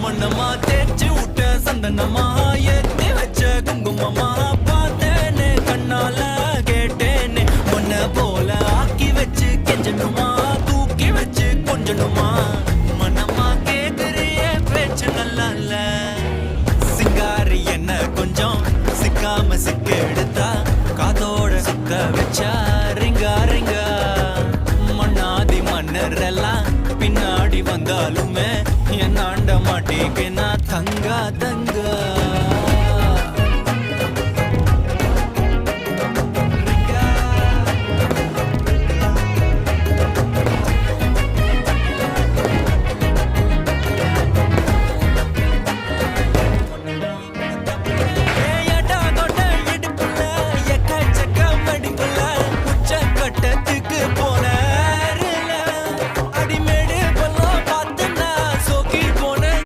மண்ணமா தேய்ச்சி விட்ட சந்தனமா ஏத்தி வச்ச குங்குமமா பார்த்தேனே கண்ணால கேட்டேனே உன்ன போல ஆக்கி வச்சு கெஞ்சணுமா தூக்கி வச்சு கொஞ்சணுமா மனமா கேக்குறிய பேச்சு நல்லா இல்ல சிங்காரி என்ன கொஞ்சம் சிக்காம சிக்க எடுத்தா காதோட சுத்த வச்சா ரிங்கா ரிங்கா மண்ணாதி மன்னரெல்லாம் பின்னாடி வந்தாலுமே என் ஆண்ட மாட்டேங்க நான் தங்கா தங்கா